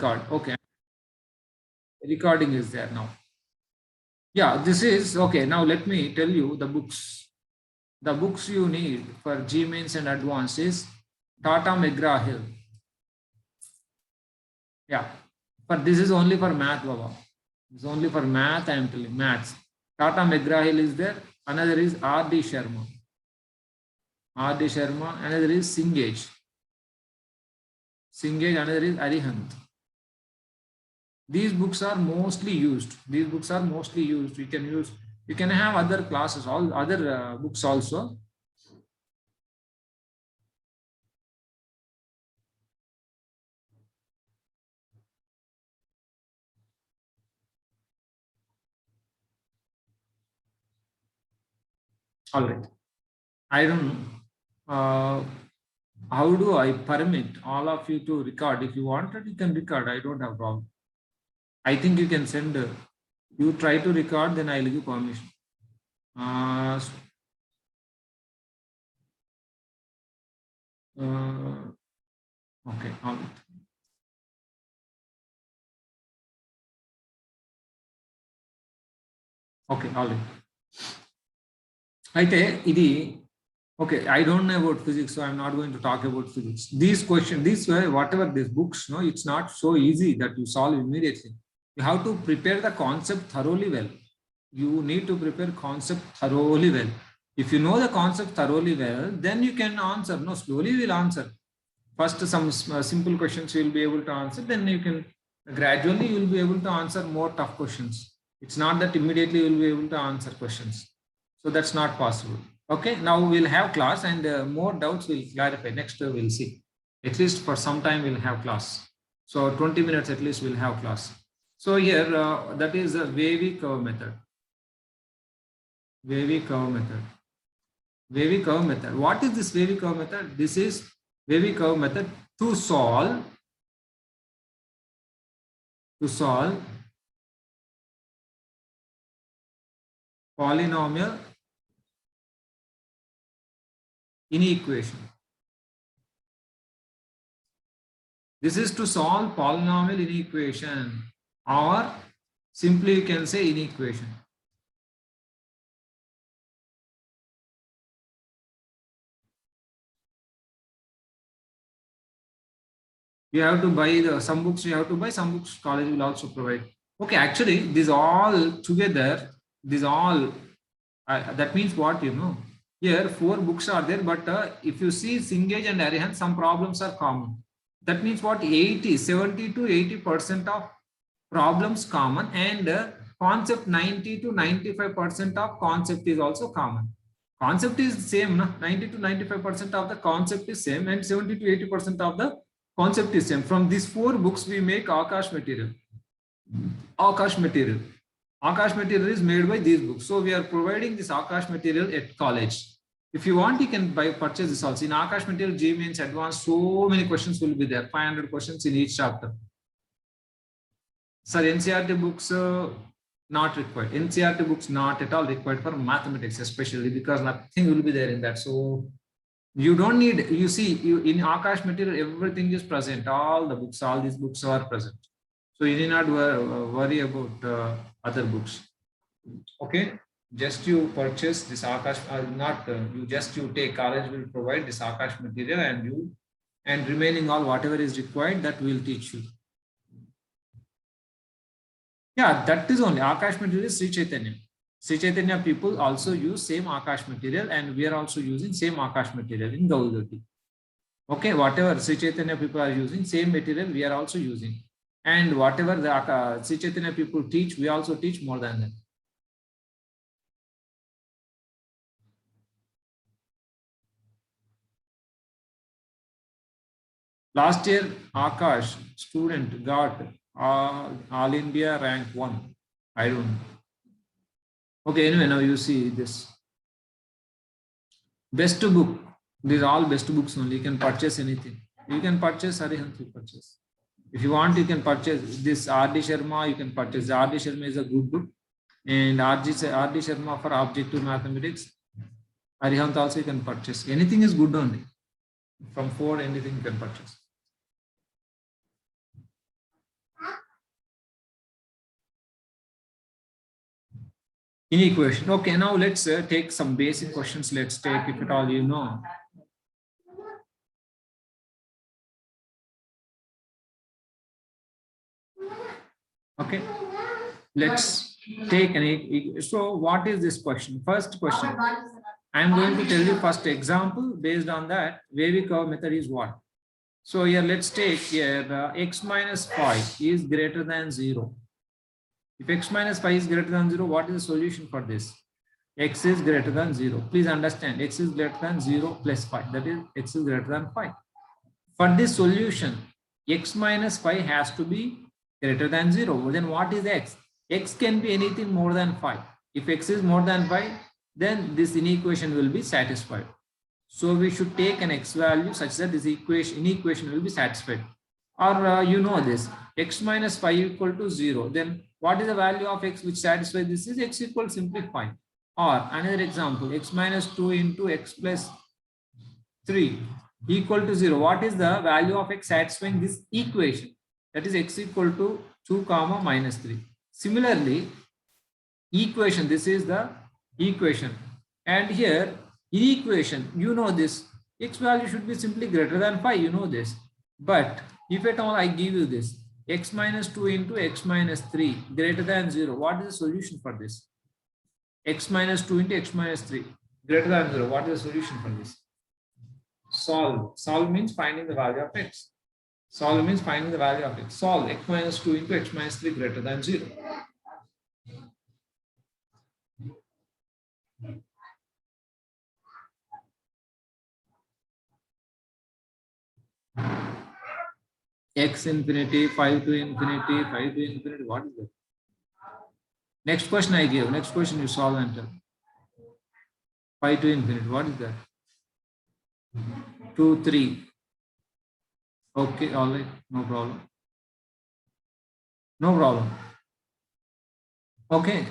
record. Okay. Recording is there now. Yeah, this is okay. Now let me tell you the books. The books you need for GMains and advanced is Tata McGraw-Hill. Yeah, but this is only for math, Baba. It's only for math, I am telling maths. Tata McGraw-Hill is there. Another is R.D. Sharma. R.D. Sharma. Another is Cengage. Cengage. Another is Arihant. These books are mostly used. These books are mostly used. You can use. You can have other classes, all other books also. All right. I don't know. How do I permit all of you to record? If you wanted, you can record. I don't have problem. I think you can send. You try to record, then I'll give permission. Okay. All right. Okay. All right. Okay, I don't know about physics, so I'm not going to talk about physics. These questions, whatever these books, no, it's not so easy that you solve immediately. You have to prepare the concept thoroughly well. You need to prepare concept thoroughly well. If you know the concept thoroughly well, then you can answer. No, slowly we'll answer. First, some simple questions you will be able to answer. Then you can gradually you will be able to answer more tough questions. It's not that immediately you will be able to answer questions. So that's not possible. Okay, now we'll have class and more doubts will clarify. Next we'll see. At least for some time we'll have class. So 20 minutes at least we'll have class. So here that is the wavy curve method. Wavy curve method. Wavy curve method. What is this wavy curve method? This is wavy curve method to solve polynomial inequation. This is to solve polynomial inequation, or simply you can say inequation. You have to buy some books, you have to buy some books, college will also provide. Okay, actually, these all together, that means what, you know, here 4 books are there, but if you see Cengage and Arihant, some problems are common. That means what, 70 to 80% of problems common, and concept 90 to 95% of concept is also common. Concept is same, no? 90 to 95% of the concept is same, and 70 to 80% of the concept is same. From these 4 books, we make Akash material. Akash material. Akash material is made by these books. So we are providing this Akash material at college. If you want, you can purchase this also. In Akash material, GMains advanced, so many questions will be there. 500 questions in each chapter. Sir, NCERT books not required. NCERT books not at all required for mathematics, especially because nothing will be there in that. So you don't need, you see, in Akash material, everything is present. All the books, all these books are present. So you need not worry about other books. Okay, just you purchase this Akash, you take, college will provide this Akash material, and remaining all whatever is required, that will teach you. Yeah, that is only Akash material is Sri Chaitanya. Sri Chaitanya people also use same Akash material, and we are also using same Akash material in Gaudigati. Okay, whatever Sri Chaitanya people are using, same material we are also using. And whatever the Sri Chaitanya people teach, we also teach more than that. Last year, Akash student got All India rank 1. I don't know. Okay, anyway, now you see this. Best book. These are all best books only. You can purchase anything. You can purchase Arihant, you purchase. If you want, you can purchase this R.D. Sharma, you can purchase. R.D. Sharma is a good book. And R.D. Sharma for objective mathematics. Arihant also you can purchase. Anything is good only. From 4, anything you can purchase. in equation. Okay, now let's take some basic questions. Let's take, if at all you know. Okay, let's take an, so what is this question? First question, I am going to tell you first example. Based on that, wavy curve method is what? So here, let's take here x minus 5 is greater than 0. If x minus 5 is greater than 0, what is the solution for this? X is greater than 0. Please understand, x is greater than 0 plus 5. That is, x is greater than 5. For this solution, x minus 5 has to be greater than 0. Then what is x? X can be anything more than 5. If x is more than 5, then this inequation will be satisfied. So we should take an x value such that this inequation will be satisfied. Or you know this, x minus 5 equal to 0. Then what is the value of x which satisfies this? Is x equal simply 5. Or another example, x minus 2 into x plus 3 equal to 0. What is the value of x satisfying this equation? That is x equal to 2 comma minus 3. Similarly, equation, this is the equation. And here, in equation, you know this, x value should be simply greater than 5, you know this. But if at all I give you this, x minus 2 into x minus 3 greater than 0, what is the solution for this? X minus 2 into x minus 3 greater than 0, what is the solution for this? Solve. Solve means finding the value of x. Solve means finding the value of x. Solve x minus 2 into x minus 3 greater than 0. X infinity, 5 to infinity, 5 to infinity, what is that? Next question I gave. Next question you solve and tell. 5 to infinity, what is that? 2, 3. Okay, all right, no problem. No problem. Okay.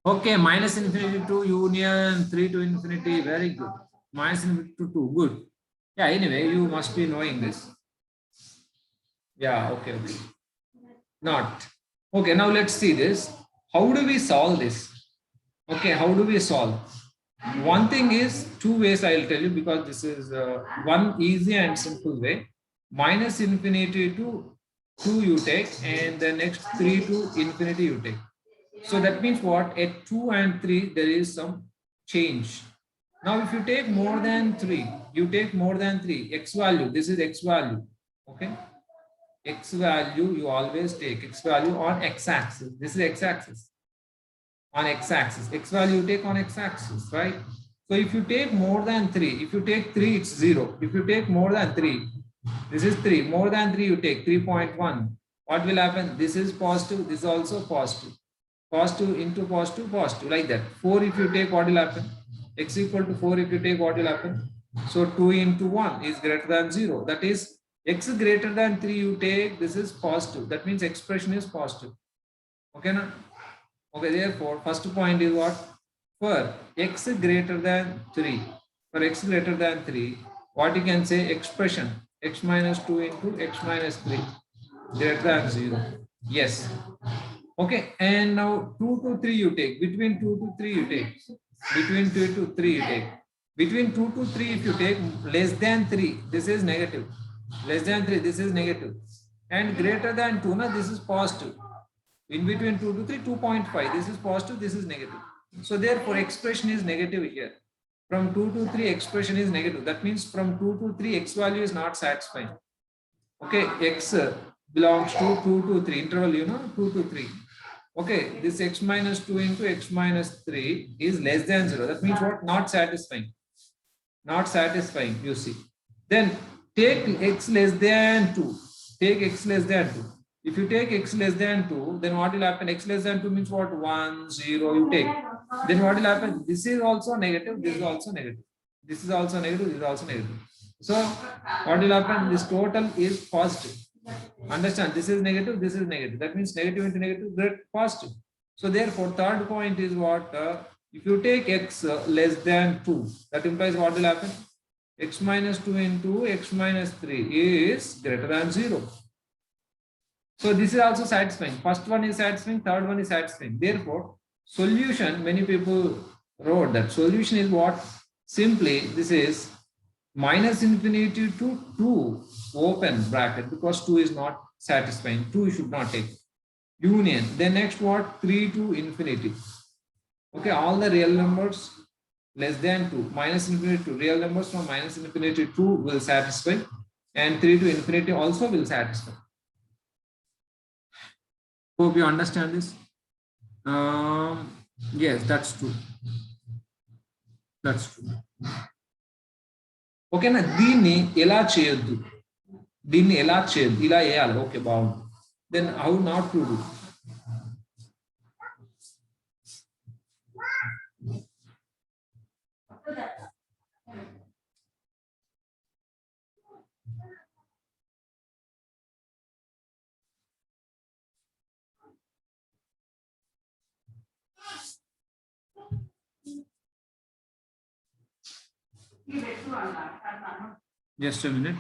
Okay, minus infinity to union, 3 to infinity, very good. Minus infinity to 2, good. Yeah, anyway, you must be knowing this. Yeah, okay, okay. Not. Okay, now let's see this. How do we solve this? Okay, how do we solve? One thing is, two ways I'll tell you, because this is one easy and simple way. Minus infinity to 2 you take, and the next 3 to infinity you take. So that means what? At 2 and 3, there is some change. Now, if you take more than 3, you take more than 3, x value, this is x value, okay? X value, you always take x value on x-axis. This is x-axis. On x-axis, x value you take on x-axis, right? So if you take more than 3, if you take 3, it's 0. If you take more than 3, this is 3. More than 3, you take 3.1. What will happen? This is positive, this is also positive. Positive into positive, positive, like that. 4 if you take, what will happen? X equal to 4 if you take, what will happen? So 2 into 1 is greater than 0. That is, x is greater than 3 you take, this is positive. That means expression is positive. Okay, now? Okay, therefore, first point is what? For x greater than 3, for x greater than 3, what you can say? Expression, x minus 2 into x minus 3 greater than 0. Yes. Okay, and now 2 to 3 you take, between 2 to 3 you take, between 2 to 3 you take, between 2 to 3 if you take less than 3, this is negative, less than 3, this is negative, and greater than 2, now this is positive. In between 2 to 3, 2.5, this is positive, this is negative. So therefore, expression is negative here. From 2 to 3, expression is negative. That means from 2 to 3, x value is not satisfying. Okay, x belongs to 2 to 3, interval, you know, 2 to 3. Okay, this x minus 2 into x minus 3 is less than 0. That means what? Not satisfying. Not satisfying, you see. Then take x less than 2. Take x less than 2. If you take x less than 2, then what will happen? X less than 2 means what? 1, 0 you take. Then what will happen? This is also negative, this is also negative. This is also negative, this is also negative. So what will happen? This total is positive. Understand? This is negative, this is negative. That means negative into negative, great positive. So therefore, third point is what? If you take x less than 2, that implies what will happen? X minus 2 into x minus 3 is greater than 0. So this is also satisfying. First one is satisfying, third one is satisfying. Therefore, solution, many people wrote that solution is what? Simply, this is minus infinity to 2 open bracket, because 2 is not satisfying. 2 you should not take. Union. Then next what? 3 to infinity. Okay, all the real numbers less than 2. Minus infinity to real numbers from minus infinity to 2 will satisfy, and 3 to infinity also will satisfy. Hope you understand this. Yes, that's true. That's true. ఓకేనా, దీన్ని ఎలా చేయొద్దు, దీన్ని ఎలా చేయొద్దు, ఇలా వేయాలి. Okay, బాగుంది. Then how not to do. Just a minute.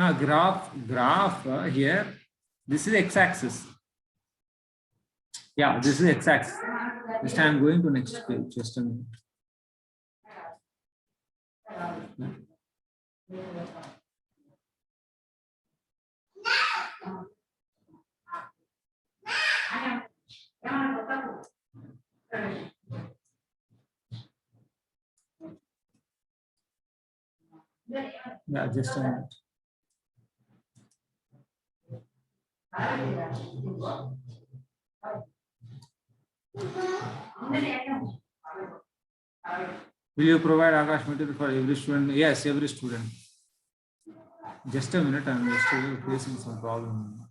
Now graph here, this is x-axis. Yeah, this is x-axis. Just I'm going to next page. Just a minute. Yeah, just a minute. Will you provide Akash material for every student? Yes, every student. Just a minute, I'm still facing some problem.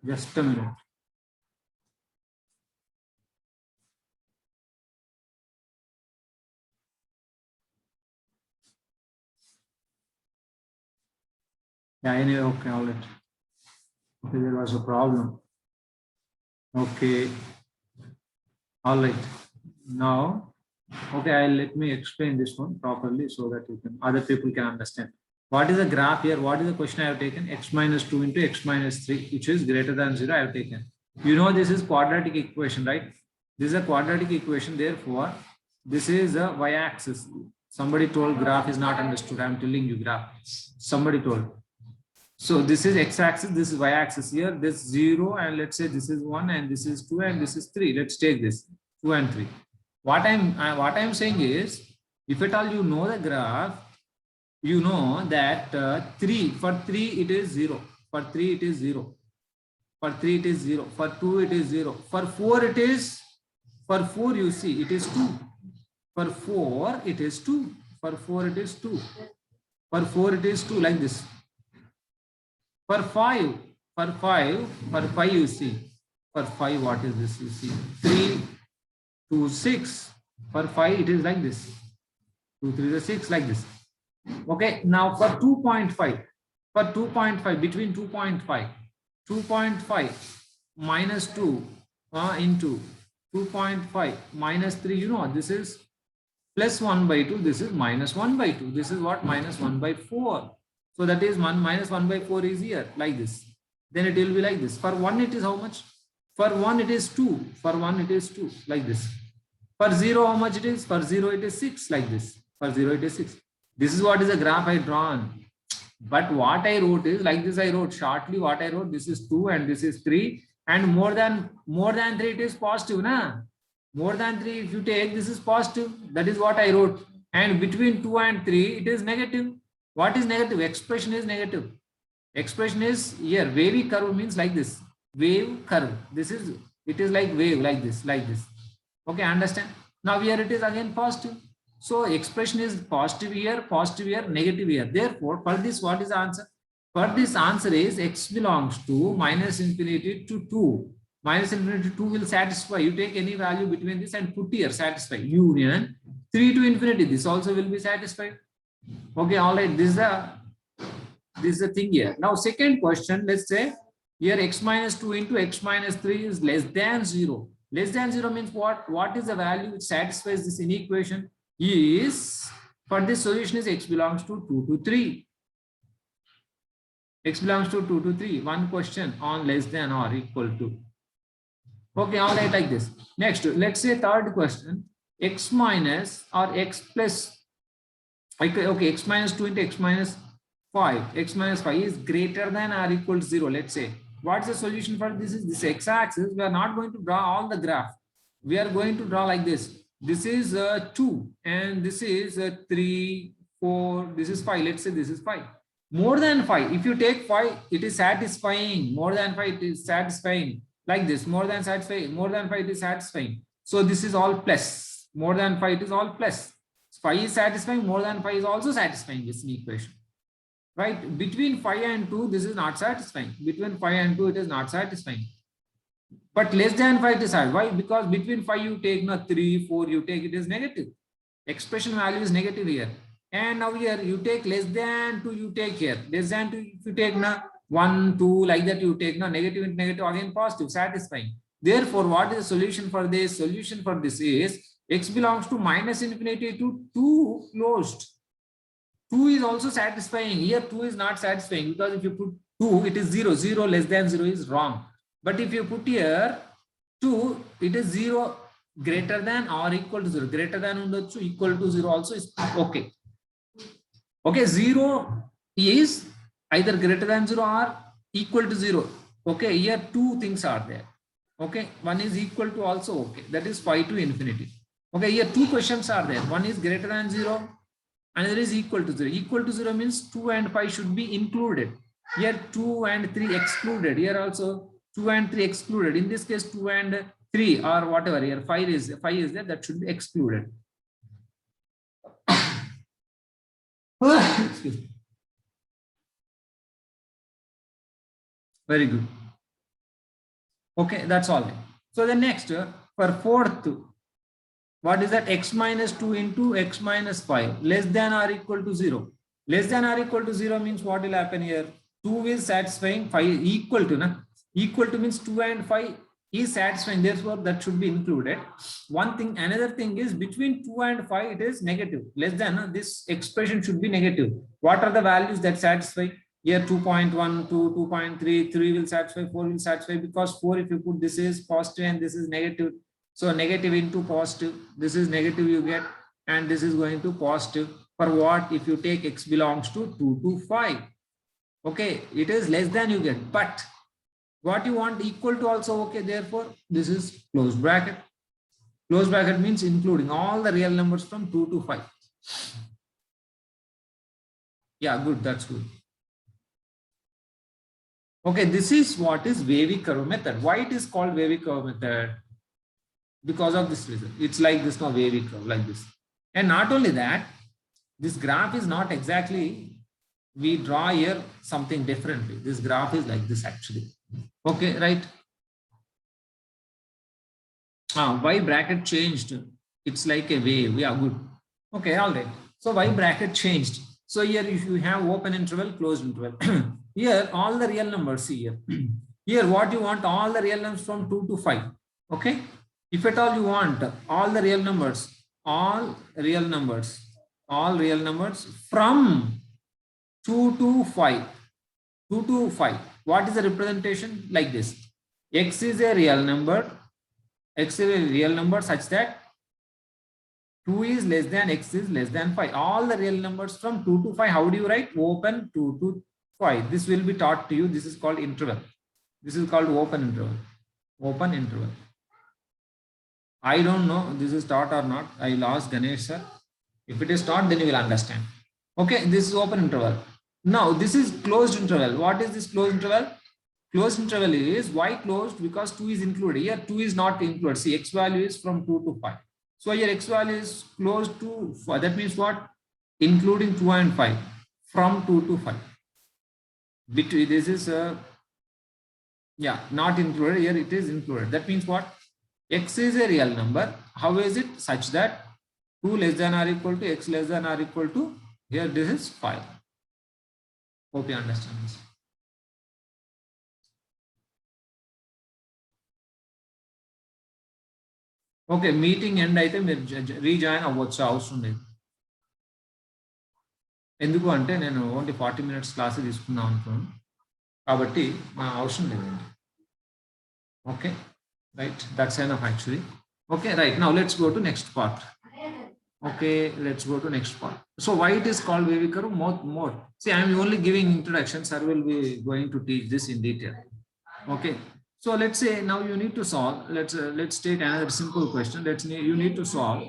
Just a minute. Yeah, anyway, okay, all right. Okay, there was a problem. Okay. All right. Now, okay, let me explain this one properly so that other people can understand. What is the graph here? What is the question I have taken? X minus 2 into x minus 3, which is greater than 0, I have taken. You know, this is quadratic equation, right? This is a quadratic equation. Therefore, this is a y-axis. Somebody told graph is not understood. I'm telling you graph. Somebody told. So this is x-axis, this is y-axis here. This 0, and let's say this is 1, and this is 2, and this is 3. Let's take this 2 and 3. What I'm saying is, if at all you know the graph, you know that 3 for 3 it is 0. For 3 it is 0. For 3 it is 0. For 2 it is 0. For 4 it is. For 4 you see it is 2. For 4 it is 2. For 4 it is 2. For 4 it is 2, like this. For 5 For 5 you see, for 5 what is this, you see 3 2 6. For 5 it is like this, 2 3 is 6, like this. Okay, now for 2.5, for 2.5, between 2.5 minus 2 into 2.5 minus 3, you know, this is plus 1 by 2, this is minus 1 by 2, this is what, minus 1 by 4. So that is 1 minus 1 by 4 is here, like this. Then it will be like this. For 1 it is how much? For 1 it is 2. For 1 it is 2, like this. For 0 how much it is? For 0 it is 6, like this. For 0 it is 6. This is what is a graph I drawn. But what I wrote is like this. I wrote shortly what I wrote. This is 2 and this is 3, and more than 3 it is positive, na? More than 3 if you take, this is positive. That is what I wrote. And between 2 and 3 it is negative. What is negative? Expression is negative. Expression is here. Wavy curve means like this. Wave curve. This is, it is like wave, like this, like this. Okay, understand? Now here it is again positive. So expression is positive here, negative here. Therefore, for this, what is the answer? For this answer is x belongs to minus infinity to 2. Minus infinity to 2 will satisfy. You take any value between this and put here, satisfy. Union 3 to infinity. This also will be satisfied. Okay, all right. This is the thing here. Now, second question, let's say here x minus 2 into x minus 3 is less than 0. Less than 0 means what? What is the value which satisfies this inequation? Is, for this solution is x belongs to 2 to 3. X belongs to 2 to 3. One question on less than or equal to. Okay, all right, like this. Next, let's say third question, x minus or x plus, okay, x minus 2 into x minus 5. X minus 5 is greater than or equal to 0. Let's say, what's the solution for this? Is this x-axis. We are not going to draw all the graph. We are going to draw like this. This is 2 and this is 3, 4, this is 5. Let's say this is 5. More than 5, if you take 5, it is satisfying. More than 5, it is satisfying. Like this, more than satisfying, more than 5, it is satisfying. So this is all plus. More than 5, it is all plus. 5 is satisfying, more than 5 is also satisfying this equation. Right? Between 5 and 2, this is not satisfying. Between 5 and 2, it is not satisfying. But less than 5 is hard. Why? Because between 5 you take, not 3, 4 you take, it is negative. Expression value is negative here. And now here you take less than 2, you take here. Less than 2, if you take 1, 2, like that you take negative into negative, again positive, satisfying. Therefore, what is the solution for this? Solution for this is x belongs to minus infinity to 2 closed. 2 is also satisfying. Here 2 is not satisfying because if you put 2, it is 0. 0 less than 0 is wrong. But if you put here 2, it is 0 greater than or equal to 0. Greater than undochu, equal to 0 also is okay. Okay, 0 is either greater than 0 or equal to 0. Okay, here two things are there. Okay, one is equal to also okay. That is 5 to infinity. Okay, here two questions are there. One is greater than 0. Another is equal to 0. Equal to 0 means 2 and 5 should be included. Here 2 and 3 excluded. Here also 2 and 3 excluded. In this case 2 and 3 or whatever. Here 5 is there, that should be excluded. Excuse me. Very good. Okay, that's all. So the next, for fourth, what is that? X minus 2 into x minus 5 less than or equal to 0. Less than or equal to 0 means what will happen here? 2 is satisfying, 5 equal to, na? Equal to means 2 and 5 is satisfying, therefore that should be included. One thing, another thing is between 2 and 5 it is negative. Less than, this expression should be negative. What are the values that satisfy? Here 2.1, 2, 2.3, 3 will satisfy, 4 will satisfy, because 4 if you put this is positive and this is negative. So negative into positive, this is negative you get, and this is going to positive. For what? If you take x belongs to 2 to 5. Okay, it is less than you get, but what you want equal to also okay, therefore this is closed bracket. Closed bracket means including all the real numbers from 2 to 5. Yeah, good, that's good. Okay, this is what is wavy curve method. Why it is called wavy curve method? Because of this reason. It's like this, no, wavy curve, like this. And not only that, this graph is not exactly we draw here something differently. This graph is like this actually. Okay, right. Y bracket changed. It's like a wave. Yeah, good. Okay, all right. So y bracket changed. So here if you have open interval, closed interval. Here all the real numbers here. Here what you want, all the real numbers from 2 to 5. Okay. If at all you want all the real numbers, all real numbers from 2 to 5. 2 to 5. What is the representation? Like this. X is a real number. X is a real number such that 2 is less than X is less than 5. All the real numbers from 2 to 5. How do you write? Open 2 to 5. This will be taught to you. This is called interval. This is called open interval. Open interval. I don't know this is taught or not. I will ask Ganesh sir. If it is taught, then you will understand. Okay, this is open interval. Now this is closed interval. What is this closed interval? Closed interval is why closed? Because 2 is included. Here 2 is not included. See, x value is from 2 to 5. So here x value is close to 5. That means what? Including 2 and 5. From 2 to 5. Between this is not included. Here it is included. That means what? X is a real number. How is it? Such that 2 less than or equal to x less than or equal to, here this is 5. Hope you understand this. Okay meeting end అయితే మీరు rejoin అవ్వచ్చు, అవసరం లేదు. ఎందుకు అంటే నేను only 40 minutes class తీసుకుందాం అనుకున్నాను కాబట్టి మా అవసరం లేదండి. Okay right, that's enough actually. Okay right, now let's go to next part. Okay, let's go to next part. So why it is called wavy curve? More. See, I am only giving introduction. Sir will be going to teach this in detail. Okay. So let's say now you need to solve. Let's take another simple question. You need to solve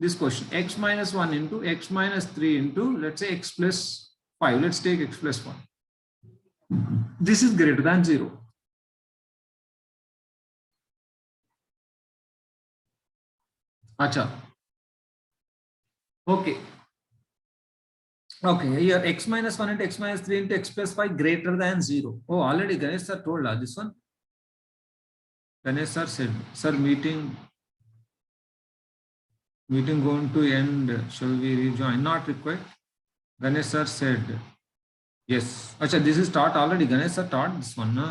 this question. X minus 1 into x minus 3 into, let's say, x plus 5. Let's take x plus 1. This is greater than 0. Acha. Okay. Okay, here x minus 1 into x minus 3 into x plus 5 greater than 0. Oh, already Ganesh sir told us this one. Ganesh sir said, sir, meeting going to end. Shall we rejoin? Not required. Ganesh sir said, yes. Acha, this is taught already. Ganesh sir taught this one. No?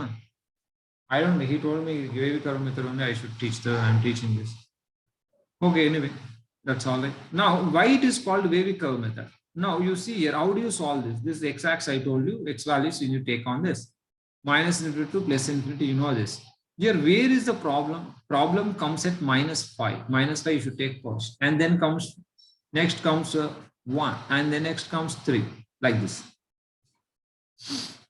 I don't know. He told me wavy curve method only I should teach. I'm teaching this. Okay, anyway. That's all right. Now, why it is called wavy curve method? Now, you see here, how do you solve this? This is x-axis I told you, x values you need to take on this. Minus infinity to plus infinity, you know this. Here, where is the problem? Problem comes at minus 5. Minus 5 you should take first. And then next comes 1. And then next comes 3. Like this.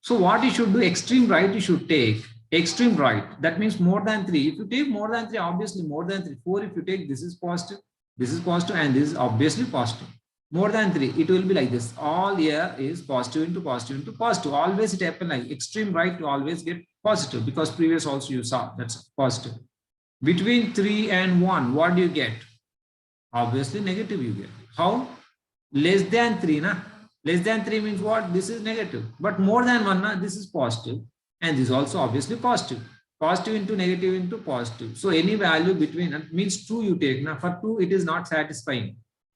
So what you should do, extreme right you should take. Extreme right. That means more than 3. If you take more than 3, obviously more than 3. 4 if you take, this is positive. This is positive and this is obviously positive. More than 3, it will be like this. All here is positive into positive into positive. Always it happens like extreme right to always get positive because previous also you saw that's positive. Between 3 and 1, what do you get? Obviously negative you get. How? Less than 3, na? Less than 3 means what? This is negative. But more than 1, na? This is positive. And this is also obviously positive. Positive into negative into positive. So any value between, means 2 you take. Now for 2 it is not satisfying.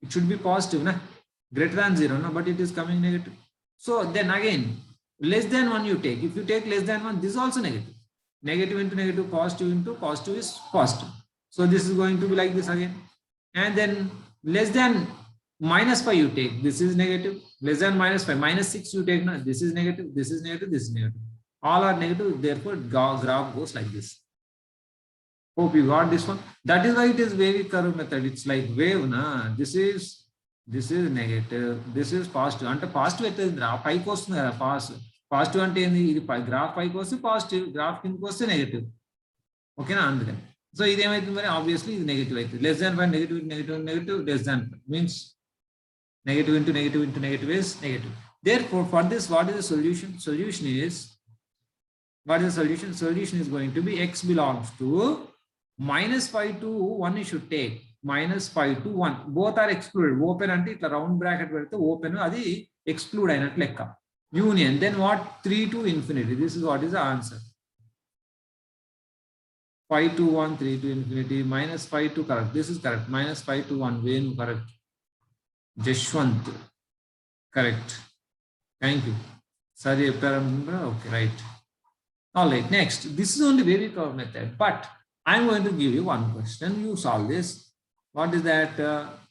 It should be positive, na? Greater than 0, na? But it is coming negative. So then again, less than 1 you take. If you take less than 1, this is also negative. Negative into negative, positive into positive is positive. So this is going to be like this again. And then less than minus 5 you take. This is negative. Less than minus 5. Minus 6 you take. Na? This is negative. This is negative. This is negative. All are negative, therefore graph goes like this. Hope you got this one. That is why it is wavy curve method. It's like wave, na? This is negative. This is positive. Ante positive అయితే graph పైకి వస్తుంది కదా. Positive అంటే ఏంది? ఇది graph పైకి వస్తే positive, graph కిందకి వస్తే నెగటివ్. ఓకేనా? అందుకని సో ఇది ఏమైతుంది మరి? ఆబ్వియస్లీ ఇది నెగటివ్ అవుతుంది. Less than 5 negative negative negative, less than 5 means negative into negative into negative is negative. Therefore for this what is the solution? What is the solution? Solution is going to be x belongs to minus 5 to 1 you should take. Minus 5 to 1. Both are excluded. Open ante itla round bracket pedithe open adi exclude అయినట్టు లెక్క. Union, then what? 3 to infinity. This is what is the answer. 5 to 1, 3 to infinity, minus 5 to correct. This is correct. Minus 5 to 1. Venu correct. Jashwant correct. Thank you. Sorry, okay, right. All right, next. This is only very curve method, but I'm going to give you one question. You solve this. What is that?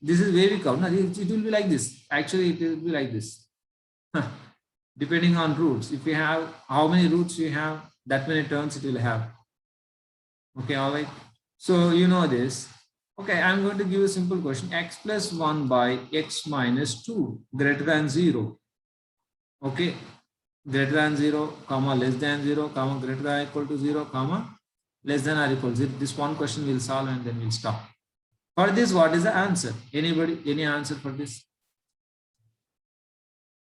This is very curve. No, it will be like this. Actually, it will be like this. Depending on roots. If you have how many roots you have, that many terms it will have. Okay, all right. So you know this. Okay, I'm going to give you a simple question. X plus 1 by x minus 2 greater than 0. Okay, greater than 0, comma less than 0, comma greater than or equal to 0, comma less than or equal to 0. This one question we'll solve and then we'll stop. For this, what is the answer? Anybody, any answer for this?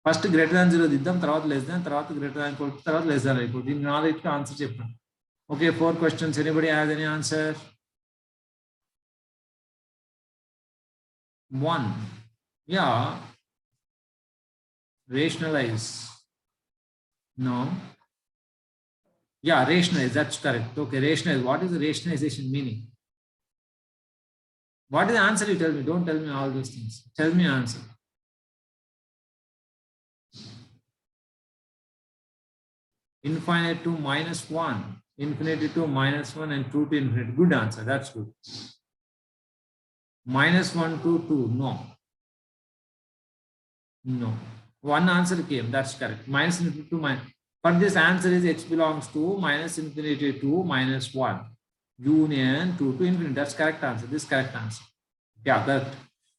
First greater than 0 diddam, tarvata less than, tarvata greater than equal to, tarvata less than or equal to. In knowledge to answer cheppan. Okay, 4 questions. Anybody has any answer? 1. Yeah. Rationalize. No. Yeah, rationalize. That's correct. Okay, rationalize. What is the rationalization meaning? What is the answer? You tell me. Don't tell me all those things. Tell me answer. Infinite to minus 1. Infinity to minus 1 and 2 to infinity. Good answer. That's good. Minus 1 to 2. No. No. One answer came. That's correct. Minus infinity to minus. But this answer is x belongs to minus infinity to minus 1. Union 2 to infinity. That's correct answer. This correct answer. Yeah, that.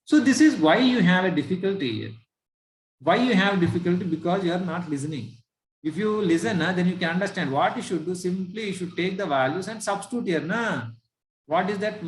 So this is why you have a difficulty here. Why you have difficulty? Because you are not listening. If you listen, then you can understand what you should do. Simply you should take the values and substitute here. What is that?